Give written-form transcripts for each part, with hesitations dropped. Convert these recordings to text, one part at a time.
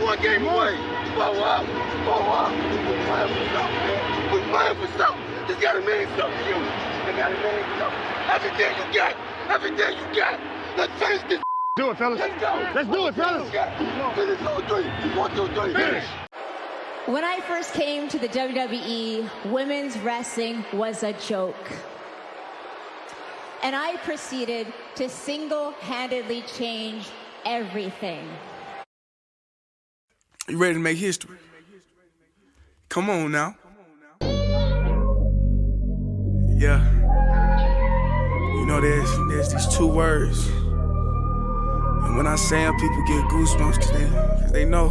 one game away. Blow up. We're playing for something, man. We're playing for something. This gotta mean something to you. It gotta mean something. Everything you got. Let's finish this. Do it, fellas. Let's go. Let's do it, fellas. Finish 2-3. 1, 2, 3. Finish. When I first came to the WWE, women's wrestling was a joke. And I proceeded to single-handedly change everything. You ready to make history? Come on now. Yeah. You know, there's these two words. And when I say them, people get goosebumps because they know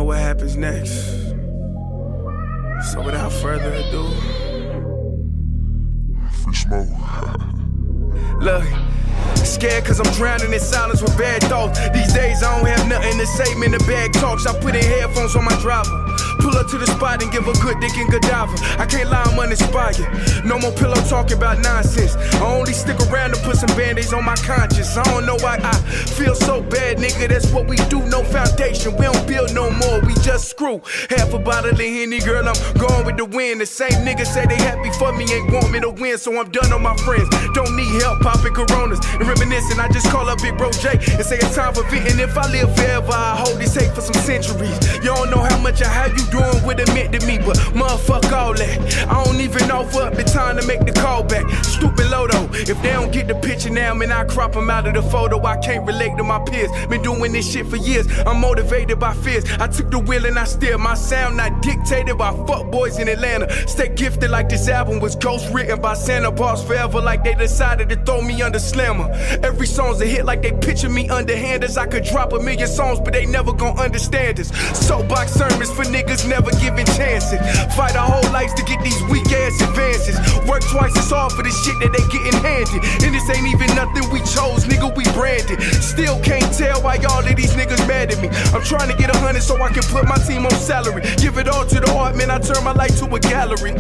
what happens next. So without further ado, free smoke. Look, scared cause I'm drowning in silence with bad thoughts. These days I don't have nothing to say, man, the bag talks. I put in headphones on my driver. Pull up to the spot and give a good dick and Godiva. I can't lie, I'm uninspired. No more pillow talking about nonsense. I only stick around to put some band-aids on my conscience. I don't know why I feel so bad, nigga. That's what we do, no foundation. We don't build no more, we just screw. Half a bottle of Henny, girl, I'm going with the wind. The same niggas say they happy for me, ain't want me to win. So I'm done on my friends. Don't need help popping Coronas and reminiscing. I just call up Big Bro J and say it's time for venting. If I live forever, I hold this hate for some centuries. You don't know how much or how you doing what it meant to me, but motherfuck all that. I don't even offer up the time to make the call back. Stupid Lodo, if they don't get the picture now, man, I crop them out of the photo. I can't relate to my peers. Been doing this shit for years. I'm motivated by fears. I took the wheel and I steer. My sound not dictated by fuck boys in Atlanta. Stay gifted like this album was ghost written by Santa Bars forever, like they decided to throw me under Slammer. Every song's a hit like they picture me underhanders. I could drop a million songs, but they never gon' understand us. Soapbox sermons for niggas never giving chances. Fight our whole lives to get these weak ass advances. Work twice as hard for the shit that they getting handed. And this ain't even nothing we chose, nigga, we branded. Still can't tell why all of these niggas mad at me. I'm trying to get 100 so I can put my team on salary. Give it all to the art, man, I turn my life to a gallery.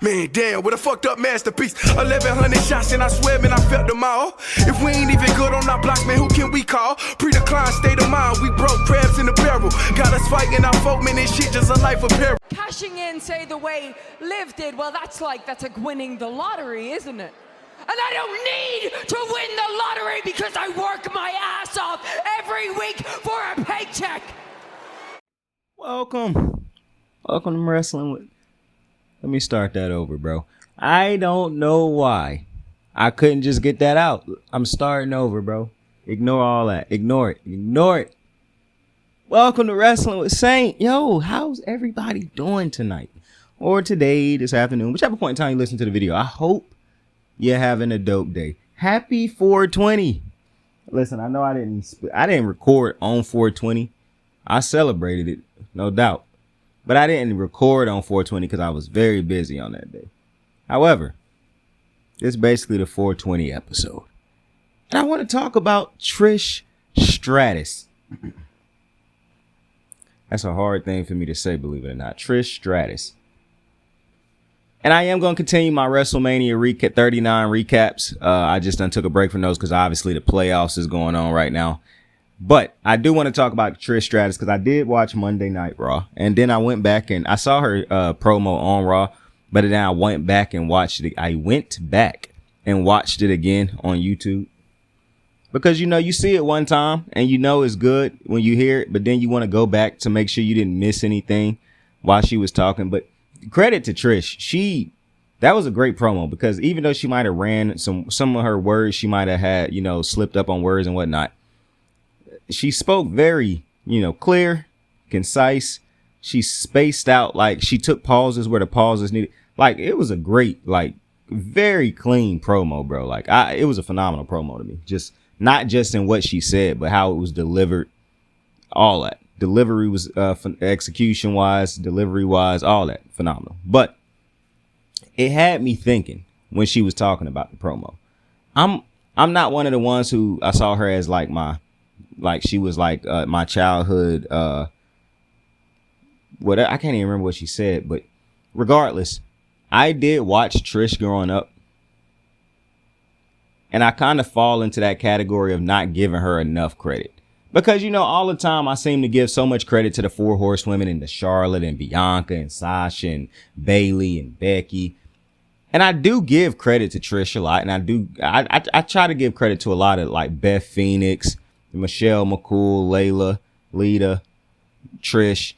Man, damn, what a fucked up masterpiece. 1,100 shots and I swear, man, I felt them all. If we ain't even good on our block, man, who can we call? Pre-decline state of mind, we broke crabs in the barrel. Got us fighting our folk, man, this shit just a life of peril. Cashing in, say, the way Liv did, well, that's like winning the lottery, isn't it? And I don't need to win the lottery because I work my ass off every week for a paycheck. Welcome to Wrestling with... Let me start that over, bro. I don't know why I couldn't just get that out. I'm starting over, bro. Ignore all that. Ignore it. Welcome to Wrestling with Saint. Yo, how's everybody doing tonight? Or today, this afternoon, whichever point in time you listen to the video. I hope you're having a dope day. Happy 420. Listen, I know I didn't record on 420. I celebrated it, no doubt. But I didn't record on 420 because I was very busy on that day. However, this is basically the 420 episode. And I want to talk about Trish Stratus. That's a hard thing for me to say, believe it or not. Trish Stratus. And I am going to continue my WrestleMania 39 recaps. I just took a break from those because obviously the playoffs is going on right now. But I do want to talk about Trish Stratus because I did watch Monday Night Raw. And then I went back and I saw her promo on Raw. But then I went back and watched it. I went back and watched it again on YouTube. Because, you know, you see it one time and you know it's good when you hear it. But then you want to go back to make sure you didn't miss anything while she was talking. But credit to Trish. That was a great promo because even though she might have ran some of her words, she might have had, you know, slipped up on words and whatnot. She spoke very, clear, concise. She spaced out, like she took pauses where the pauses needed. Like it was a great, like very clean promo, bro. Like it was a phenomenal promo to me. Just not just in what she said, but how it was delivered. All that delivery was execution wise, delivery wise, all that phenomenal. But it had me thinking when she was talking about the promo. I'm not one of the ones who I saw her as she was like my childhood. Whatever, I can't even remember what she said, but regardless, I did watch Trish growing up. And I kind of fall into that category of not giving her enough credit Because, all the time I seem to give so much credit to the 4 horsewomen and the Charlotte and Bianca and Sasha and Bailey and Becky. And I do give credit to Trish a lot. And I try to give credit to a lot of like Beth Phoenix, Michelle McCool, Layla, Lita, Trish.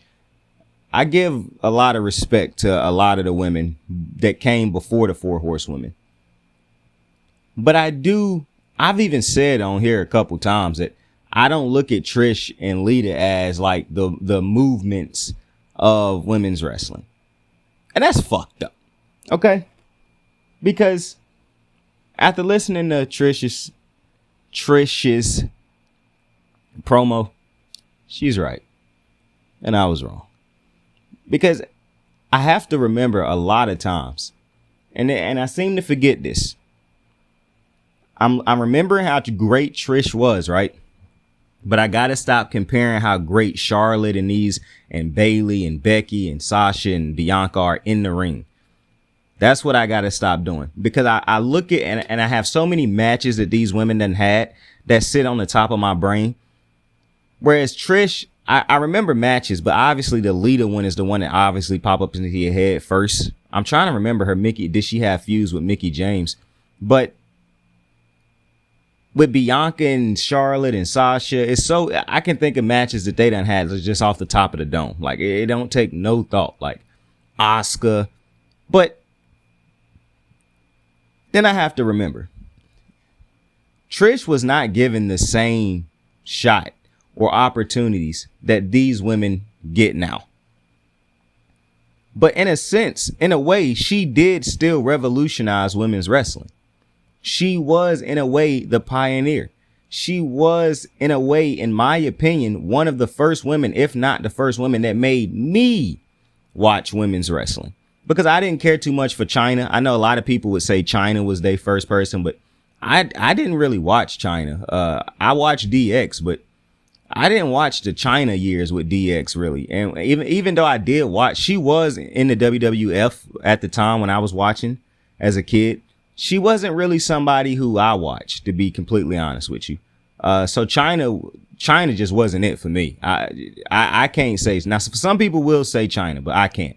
I give a lot of respect to a lot of the women that came before the 4 horsewomen. But I've even said on here a couple times that I don't look at Trish and Lita as like the movements of women's wrestling. And that's fucked up. Okay? Because after listening to Trish's promo, she's right. And I was wrong. Because I have to remember a lot of times, and I seem to forget this. I'm remembering how great Trish was, right? But I gotta stop comparing how great Charlotte and Bailey and Becky and Sasha and Bianca are in the ring. That's what I gotta stop doing, because I look at and I have so many matches that these women done had that sit on the top of my brain. Whereas Trish, I remember matches, but obviously the Lita one is the one that obviously pop up into your head first. I'm trying to remember did she have feuds with Mickie James? But with Bianca and Charlotte and Sasha, I can think of matches that they done had just off the top of the dome. Like, it don't take no thought. Like Asuka. But then I have to remember, Trish was not given the same shot or opportunities that these women get now. But in a sense, in a way, she did still revolutionize women's wrestling. She was, in a way, the pioneer. She was, in a way, in my opinion, one of the first women, if not the first woman, that made me watch women's wrestling. Because I didn't care too much for Chyna. I know a lot of people would say Chyna was their first person, but I didn't really watch Chyna. I watched DX, but I didn't watch the Chyna years with DX, really. And even though I did watch, she was in the WWF at the time when I was watching as a kid. She wasn't really somebody who I watched, to be completely honest with you. So Chyna just wasn't it for me. I can't say. Now, some people will say Chyna, but I can't.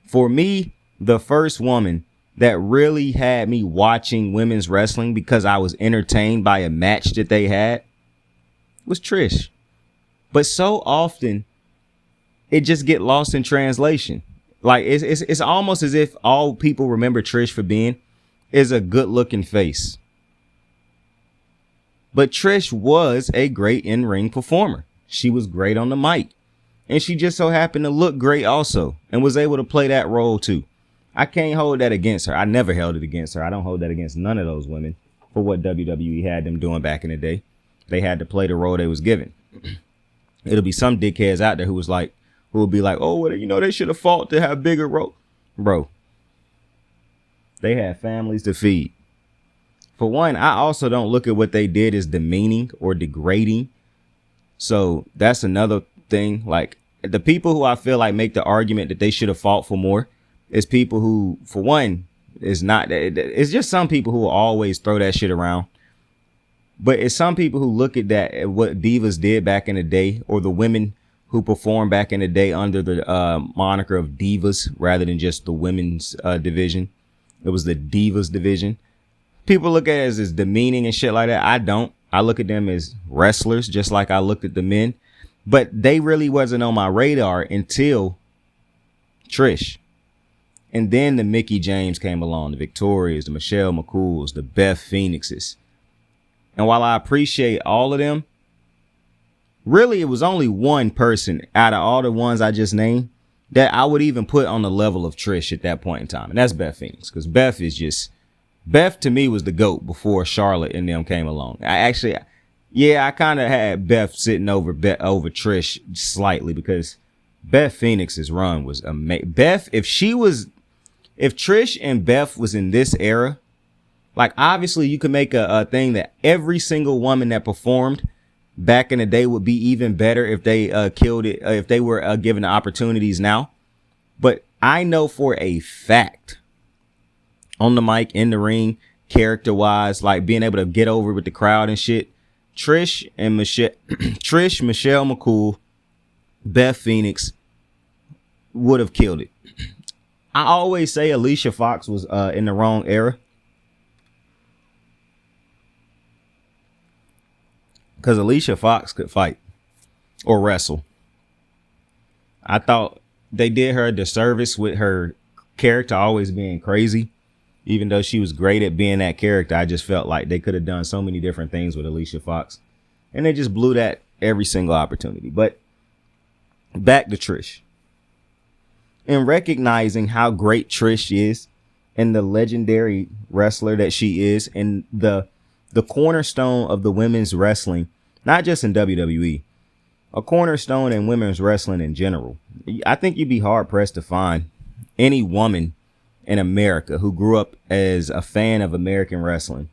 For me, the first woman that really had me watching women's wrestling because I was entertained by a match that they had was Trish. But so often it just get lost in translation. Like it's almost as if all people remember Trish for being is a good looking face. But Trish was a great in-ring performer. She was great on the mic. And she just so happened to look great also and was able to play that role too. I can't hold that against her. I never held it against her. I don't hold that against none of those women for what WWE had them doing back in the day. They had to play the role they was given. It'll be some dickheads out there who will be like, oh, well, they should have fought to have bigger role. Bro, they had families to feed. For one, I also don't look at what they did as demeaning or degrading. So that's another thing. Like, the people who I feel like make the argument that they should have fought for more is people who, for one, it's just some people who will always throw that shit around. But it's some people who look at that, at what divas did back in the day, or the women who performed back in the day under the moniker of divas rather than just the women's division. It was the divas division. People look at it as demeaning and shit like that. I don't. I look at them as wrestlers, just like I looked at the men. But they really wasn't on my radar until Trish. And then the Mickie James came along, the Victorias, the Michelle McCools, the Beth Phoenixes. And while I appreciate all of them, really it was only one person out of all the ones I just named that I would even put on the level of Trish at that point in time. And that's Beth Phoenix, because Beth to me was the GOAT before Charlotte and them came along. I kind of had Beth sitting over Trish slightly, because Beth Phoenix's run was amazing. Beth, if Trish and Beth was in this era, like, obviously you could make a thing that every single woman that performed back in the day would be even better if they killed it, if they were given the opportunities now. But I know for a fact, on the mic, in the ring, character wise, like being able to get over with the crowd and shit, Trish and Michelle, Trish, Michelle McCool, Beth Phoenix would have killed it. I always say Alicia Fox was in the wrong era. Because Alicia Fox could fight or wrestle. I thought they did her a disservice with her character always being crazy. Even though she was great at being that character, I just felt like they could have done so many different things with Alicia Fox. And they just blew that every single opportunity. But back to Trish. In recognizing how great Trish is and the legendary wrestler that she is and the cornerstone of the women's wrestling, not just in WWE, a cornerstone in women's wrestling in general. I think you'd be hard pressed to find any woman in America who grew up as a fan of American wrestling,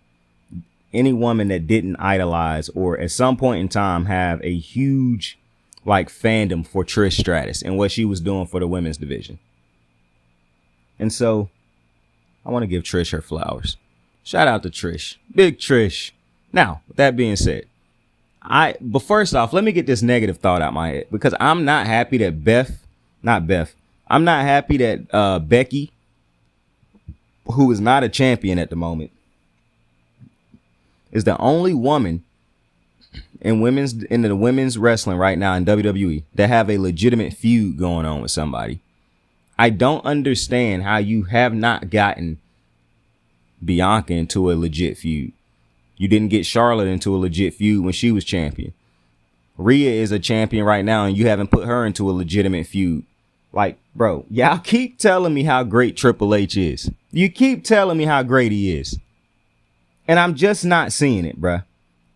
any woman that didn't idolize or at some point in time have a huge like fandom for Trish Stratus and what she was doing for the women's division. And so I want to give Trish her flowers. Shout out to Trish. Big Trish. Now, with that being said, but first off, let me get this negative thought out my head because I'm not happy that I'm not happy that Becky, who is not a champion at the moment, is the only woman in the women's wrestling right now in WWE that have a legitimate feud going on with somebody. I don't understand how you have not gotten Bianca into a legit feud. You didn't get Charlotte into a legit feud when she was champion. Rhea is a champion right now and you haven't put her into a legitimate feud. Like, bro, y'all keep telling me how great Triple H is. You keep telling me how great he is. And I'm just not seeing it, bruh.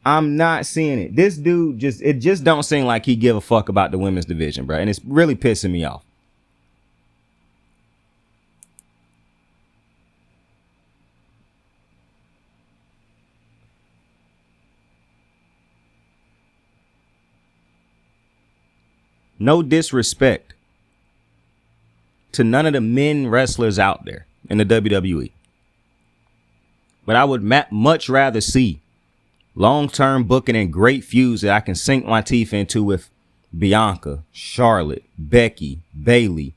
I'm not seeing it. This dude it just don't seem like he give a fuck about the women's division, bruh. And it's really pissing me off. No disrespect to none of the men wrestlers out there in the WWE. But I would much rather see long-term booking and great feuds that I can sink my teeth into with Bianca, Charlotte, Becky, Bayley,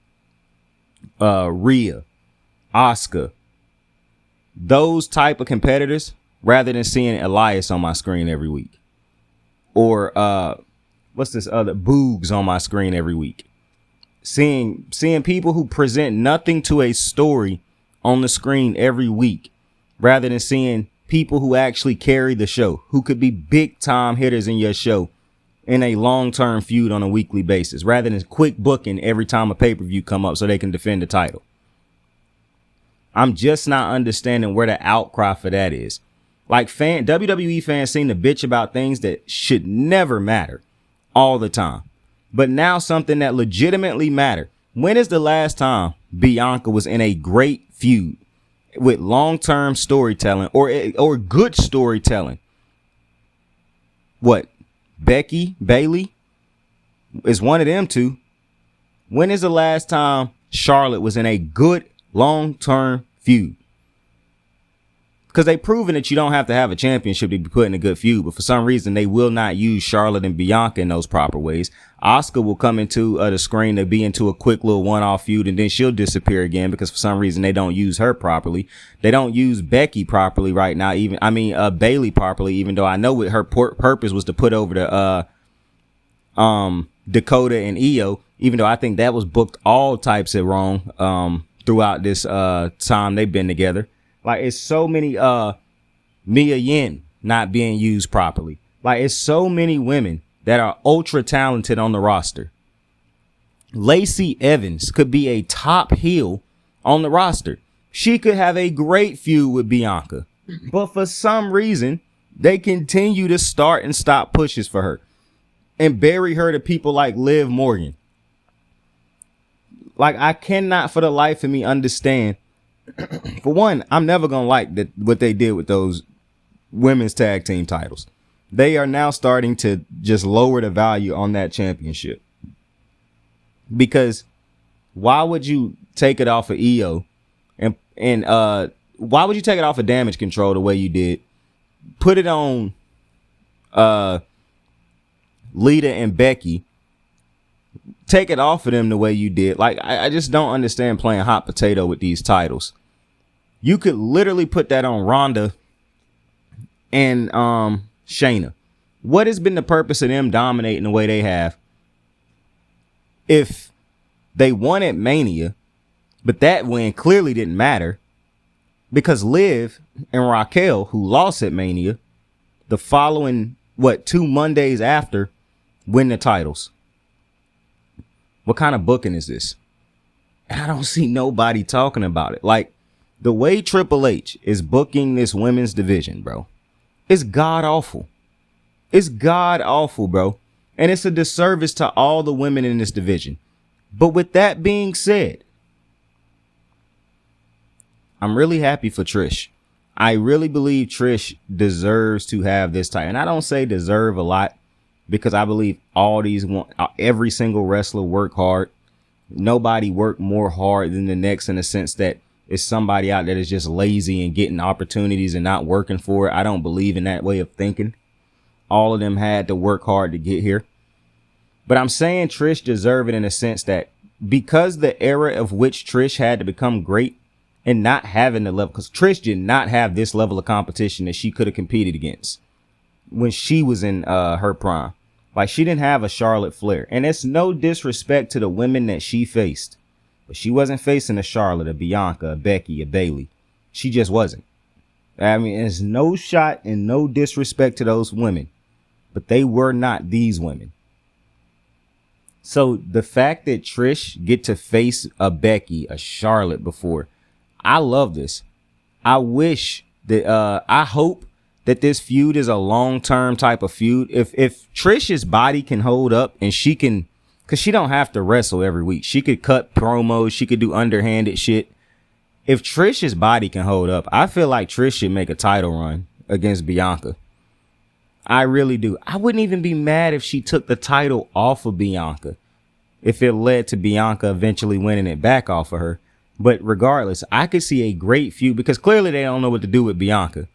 Rhea, Asuka. Those type of competitors rather than seeing Elias on my screen every week. Or what's this other Boogs on my screen every week. Seeing people who present nothing to a story on the screen every week, rather than seeing people who actually carry the show, who could be big time hitters in your show in a long-term feud on a weekly basis, rather than quick booking every time a pay-per-view come up so they can defend the title. I'm just not understanding where the outcry for that is. Like WWE fans seem to bitch about things that should never matter all the time. But now something that legitimately matter. When is the last time Bianca was in a great feud with long-term storytelling or good storytelling? What? Becky, Bayley is one of them two. When is the last time Charlotte was in a good long-term feud? Because they've proven that you don't have to have a championship to be put in a good feud. But for some reason, they will not use Charlotte and Bianca in those proper ways. Asuka will come into the screen to be into a quick little one-off feud, and then she'll disappear again because for some reason they don't use her properly. They don't use Becky properly right now. Bayley properly, even though I know what her purpose was to put over the Dakota and Io, even though I think that was booked all types of wrong throughout this time they've been together. Like, it's so many Mia Yim not being used properly. Like, it's so many women that are ultra talented on the roster. Lacey Evans could be a top heel on the roster. She could have a great feud with Bianca. But for some reason, they continue to start and stop pushes for her and bury her to people like Liv Morgan. Like, I cannot for the life of me understand. For one, I'm never going to like what they did with those women's tag team titles. They are now starting to just lower the value on that championship. Because why would you take it off of Io and why would you take it off of Damage Control the way you did? Put it on Lita and Becky, take it off of them the way you did. Like, I just don't understand playing hot potato with these titles. You could literally put that on Ronda and Shayna. What has been the purpose of them dominating the way they have? If they won at Mania, but that win clearly didn't matter because Liv and Raquel, who lost at Mania, the following, 2 Mondays after, win the titles. What kind of booking is this? And I don't see nobody talking about it. Like, the way Triple H is booking this women's division, bro, it's god awful. It's god awful, bro. And it's a disservice to all the women in this division. But with that being said, I'm really happy for Trish. I really believe Trish deserves to have this title. And I don't say deserve a lot because I believe every single wrestler work hard. Nobody work more hard than the next in the sense that it's somebody out there that's just lazy and getting opportunities and not working for it. I don't believe in that way of thinking. All of them had to work hard to get here. But I'm saying Trish deserves it in a sense that because the era of which Trish had to become great and not having the level, because Trish did not have this level of competition that she could have competed against when she was in her prime. Like, she didn't have a Charlotte Flair. And it's no disrespect to the women that she faced. But she wasn't facing a Charlotte, a Bianca, a Becky, a Bayley. She just wasn't. I mean, there's no shot and no disrespect to those women. But they were not these women. So the fact that Trish get to face a Becky, a Charlotte before, I love this. I wish that, I hope that this feud is a long-term type of feud. If Trish's body can hold up and she can, because she don't have to wrestle every week. She could cut promos. She could do underhanded shit. If Trish's body can hold up, I feel like Trish should make a title run against Bianca. I really do. I wouldn't even be mad if she took the title off of Bianca, if it led to Bianca eventually winning it back off of her. But regardless, I could see a great feud because clearly they don't know what to do with Bianca,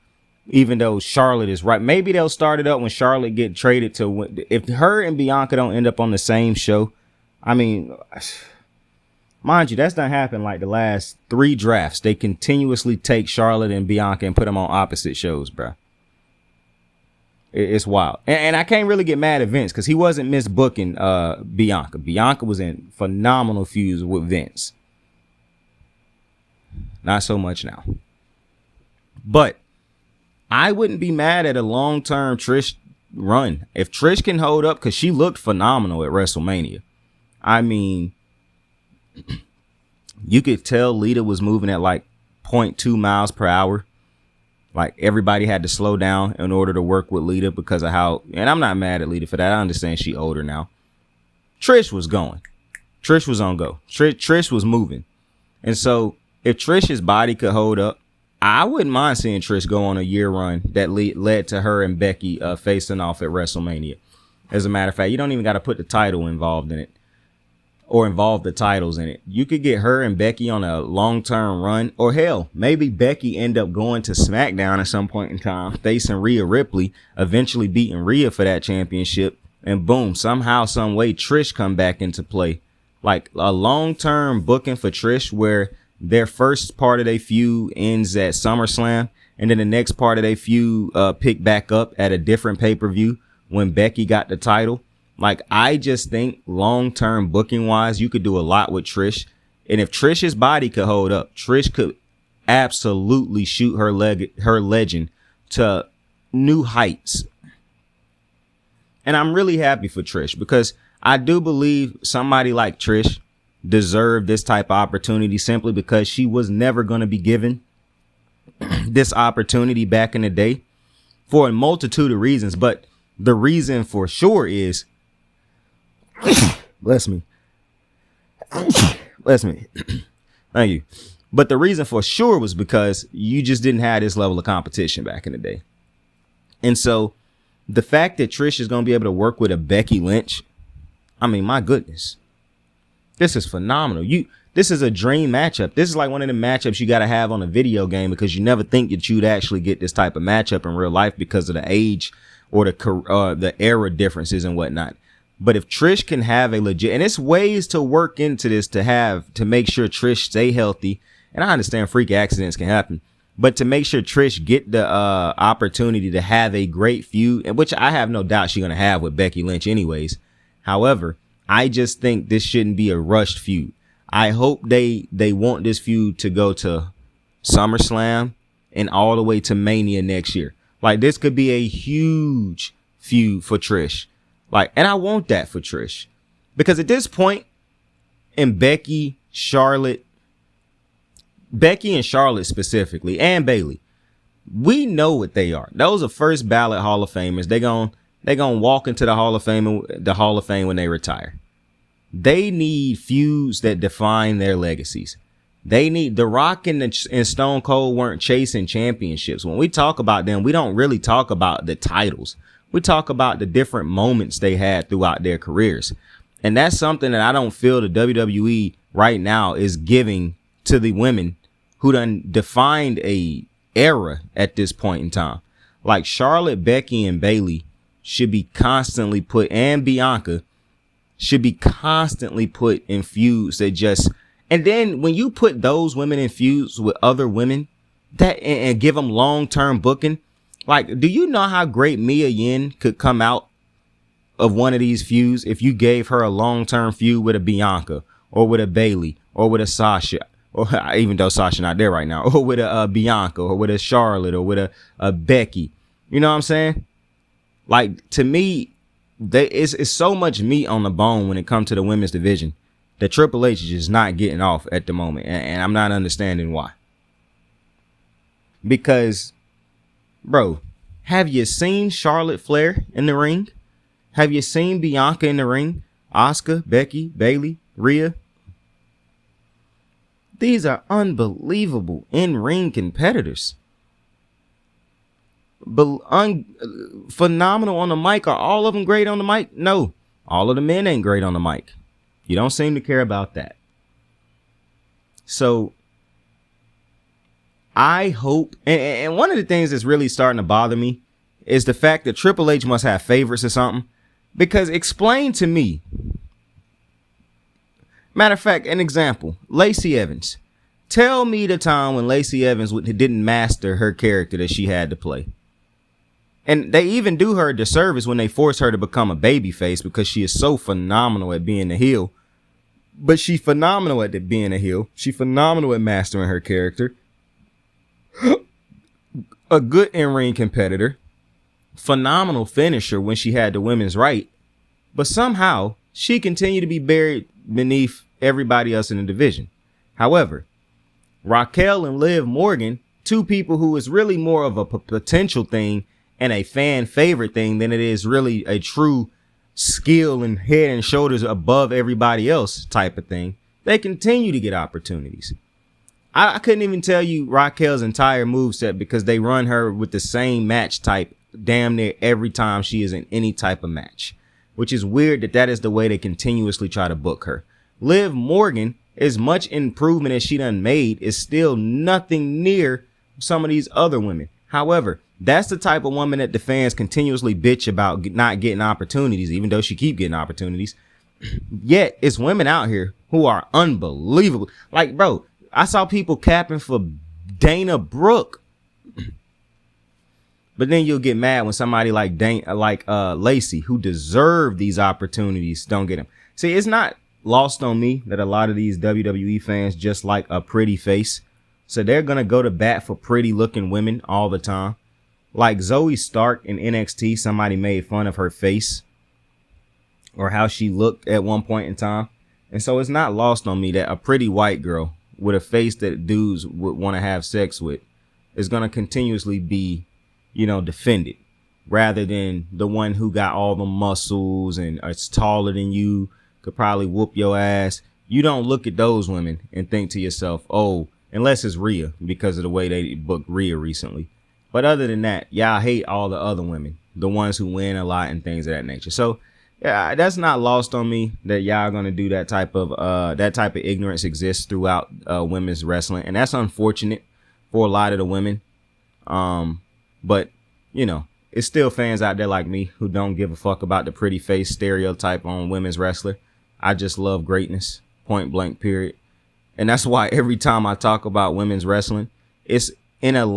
even though Charlotte is right. Maybe they'll start it up when Charlotte get traded to, if her and Bianca don't end up on the same show. I mean, mind you, that's not happened like the last 3 drafts. They continuously take Charlotte and Bianca and put them on opposite shows, bro. It's wild. And I can't really get mad at Vince because he wasn't misbooking Bianca. Bianca was in phenomenal feuds with Vince. Not so much now. But I wouldn't be mad at a long-term Trish run. If Trish can hold up, because she looked phenomenal at WrestleMania. I mean, you could tell Lita was moving at like 0.2 miles per hour. Like, everybody had to slow down in order to work with Lita because of how, and I'm not mad at Lita for that. I understand she older now. Trish was going. Trish was on go. Trish was moving. And so if Trish's body could hold up, I wouldn't mind seeing Trish go on a year run that led to her and Becky facing off at WrestleMania. As a matter of fact, you don't even got to put the title involved in it or involve the titles in it. You could get her and Becky on a long-term run, or hell, maybe Becky end up going to SmackDown at some point in time, facing Rhea Ripley, eventually beating Rhea for that championship. And boom, somehow, some way, Trish come back into play. Like a long-term booking for Trish where their first part of their feud ends at SummerSlam, and then the next part of their feud pick back up at a different pay-per-view when Becky got the title. Like, I just think long-term booking-wise, you could do a lot with Trish. And if Trish's body could hold up, Trish could absolutely shoot her legend to new heights. And I'm really happy for Trish because I do believe somebody like Trish deserved this type of opportunity simply because she was never going to be given this opportunity back in the day for a multitude of reasons. But the reason for sure is, bless me. Bless me. Thank you. But the reason for sure was because you just didn't have this level of competition back in the day. And so the fact that Trish is going to be able to work with a Becky Lynch, I mean, my goodness, this is phenomenal. This is a dream matchup. This is like one of the matchups you got to have on a video game because you never think that you'd actually get this type of matchup in real life because of the age or the era differences and whatnot. But if Trish can have a legit, and it's ways to work into this to make sure Trish stay healthy. And I understand freak accidents can happen, but to make sure Trish get the opportunity to have a great feud, which I have no doubt she's going to have with Becky Lynch anyways. However, I just think this shouldn't be a rushed feud. I hope they want this feud to go to SummerSlam and all the way to Mania next year. Like, this could be a huge feud for Trish. Like, and I want that for Trish, because at this point in Becky and Charlotte specifically, and Bayley, we know what they are. Those are first ballot Hall of Famers. They gonna walk into the Hall of Fame when they retire. They need feuds that define their legacies. They need The Rock and Stone Cold weren't chasing championships. When we talk about them, we don't really talk about the titles. We talk about the different moments they had throughout their careers. And that's something that I don't feel the WWE right now is giving to the women who done defined a era at this point in time. Like Charlotte, Becky, and Bayley should be constantly put, and Bianca should be constantly put in feuds that just, and then when you put those women in feuds with other women that and give them long-term booking, like, do you know how great Mia Yim could come out of one of these feuds if you gave her a long-term feud with a Bianca or with a Bayley or with a Sasha, or even though Sasha not there right now, or with a Bianca or with a Charlotte or with a Becky? You know what I'm saying? Like, to me, it's so much meat on the bone when it comes to the women's division that Triple H is just not getting off at the moment. And I'm not understanding why. Because, bro, have you seen Charlotte Flair in the ring? Have you seen Bianca in the ring? Asuka, Becky, Bayley, Rhea? These are unbelievable in-ring competitors. Phenomenal on the mic. Are all of them great on the mic? No. All of the men ain't great on the mic. You don't seem to care about that. So I hope, and one of the things that's really starting to bother me is the fact that Triple H must have favorites or something. Because explain to me. Matter of fact, an example, Lacey Evans. Tell me the time when Lacey Evans didn't master her character that she had to play. And they even do her a disservice when they force her to become a babyface because she is so phenomenal at being a heel. But she's phenomenal at being a heel. She's phenomenal at mastering her character. A good in-ring competitor. Phenomenal finisher when she had the women's right. But somehow she continued to be buried beneath everybody else in the division. However, Raquel and Liv Morgan, two people who is really more of a potential thing and a fan favorite thing than it is really a true skill and head and shoulders above everybody else type of thing, they continue to get opportunities. I couldn't even tell you Raquel's entire moveset because they run her with the same match type damn near every time she is in any type of match, which is weird that is the way they continuously try to book her. Liv Morgan, as much improvement as she done made, is still nothing near some of these other women. However, that's the type of woman that the fans continuously bitch about not getting opportunities, even though she keep getting opportunities. Yet it's women out here who are unbelievable. Like, bro, I saw people capping for Dana Brooke. But then you'll get mad when somebody like Lacey, who deserve these opportunities, don't get them. See, it's not lost on me that a lot of these WWE fans just like a pretty face. So they're going to go to bat for pretty looking women all the time. Like Zoe Stark in NXT, somebody made fun of her face or how she looked at one point in time. And so it's not lost on me that a pretty white girl with a face that dudes would want to have sex with is going to continuously be, defended, rather than the one who got all the muscles and is taller than you, could probably whoop your ass. You don't look at those women and think to yourself, oh, unless it's Rhea, because of the way they booked Rhea recently. But other than that, y'all hate all the other women, the ones who win a lot and things of that nature. So yeah, that's not lost on me that y'all gonna do that type of ignorance exists throughout women's wrestling, and that's unfortunate for a lot of the women. But it's still fans out there like me who don't give a fuck about the pretty face stereotype on women's wrestler. I just love greatness, point blank, period. And that's why every time I talk about women's wrestling, it's in a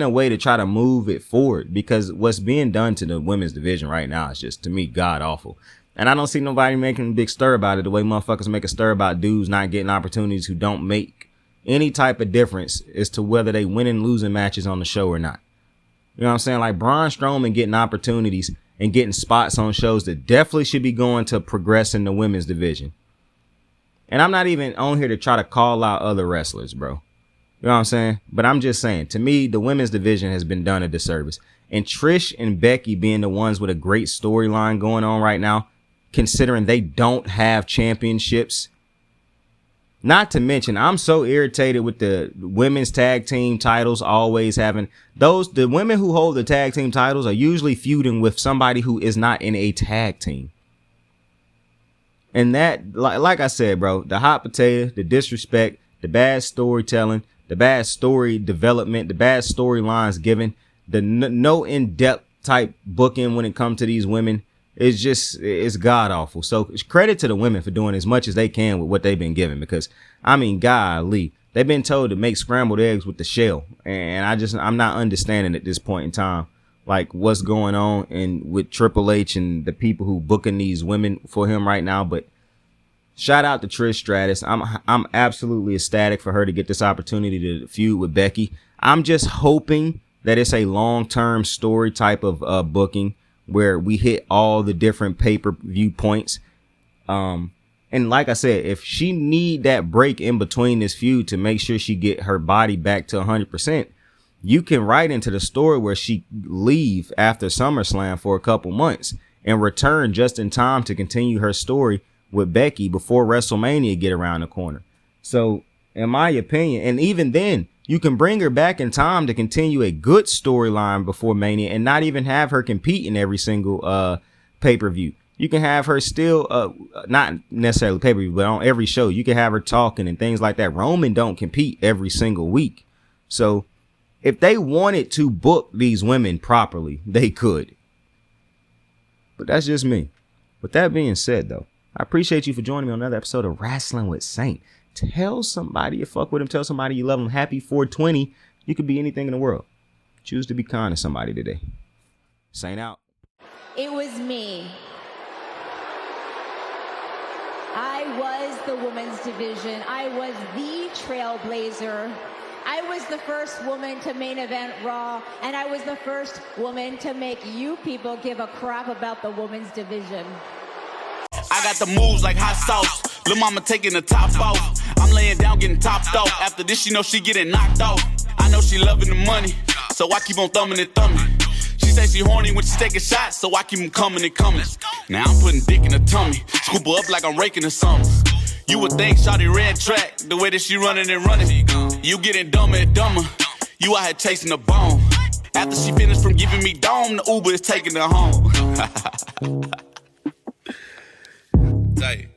way to try to move it forward, because what's being done to the women's division right now is just, to me, god awful. And I don't see nobody making a big stir about it the way motherfuckers make a stir about dudes not getting opportunities who don't make any type of difference as to whether they win and losing matches on the show or not. You know what I'm saying? Like Braun Strowman getting opportunities and getting spots on shows that definitely should be going to progress in the women's division. And I'm not even on here to try to call out other wrestlers, bro. You know what I'm saying? But I'm just saying, to me, the women's division has been done a disservice. And Trish and Becky being the ones with a great storyline going on right now, considering they don't have championships. Not to mention, I'm so irritated with the women's tag team titles always having those. The women who hold the tag team titles are usually feuding with somebody who is not in a tag team. And that, like I said, bro, the hot potato, the disrespect, the bad storytelling, the bad story development, the bad storylines given, the no in-depth type booking when it comes to these women is just, it's god awful. So credit to the women for doing as much as they can with what they've been given, because I mean, golly, they've been told to make scrambled eggs with the shell. And I'm not understanding at this point in time, like what's going on and with Triple H and the people who booking these women for him right now. But shout out to Trish Stratus. I'm absolutely ecstatic for her to get this opportunity to feud with Becky. I'm just hoping that it's a long-term story type of booking where we hit all the different pay-per-view points. And like I said, if she need that break in between this feud to make sure she get her body back to 100%, you can write into the story where she leave after SummerSlam for a couple months and return just in time to continue her story with Becky before WrestleMania get around the corner. So in my opinion, and even then, you can bring her back in time to continue a good storyline before Mania and not even have her compete in every single pay-per-view. You can have her still, not necessarily pay-per-view, but on every show. You can have her talking and things like that. Roman don't compete every single week. So if they wanted to book these women properly, they could. But that's just me. With that being said, though, I appreciate you for joining me on another episode of Wrestling with Saint. Tell somebody you fuck with him. Tell somebody you love him. Happy 420. You could be anything in the world. Choose to be kind to somebody today. Saint out. It was me. I was the women's division. I was the trailblazer. I was the first woman to main event Raw, and I was the first woman to make you people give a crap about the women's division. I got the moves like hot sauce. Lil' mama taking the top off. I'm laying down getting topped off. After this, she know she getting knocked off. I know she loving the money, so I keep on thumbing and thumbing. She say she horny when she taking shots, so I keep them coming and coming. Now I'm putting dick in her tummy, scoop her up like I'm raking her something. You would think shawty red track, the way that she running and running. You getting dumber and dumber, you out here chasing the bone. After she finished from giving me dome, the Uber is taking her home. Tight.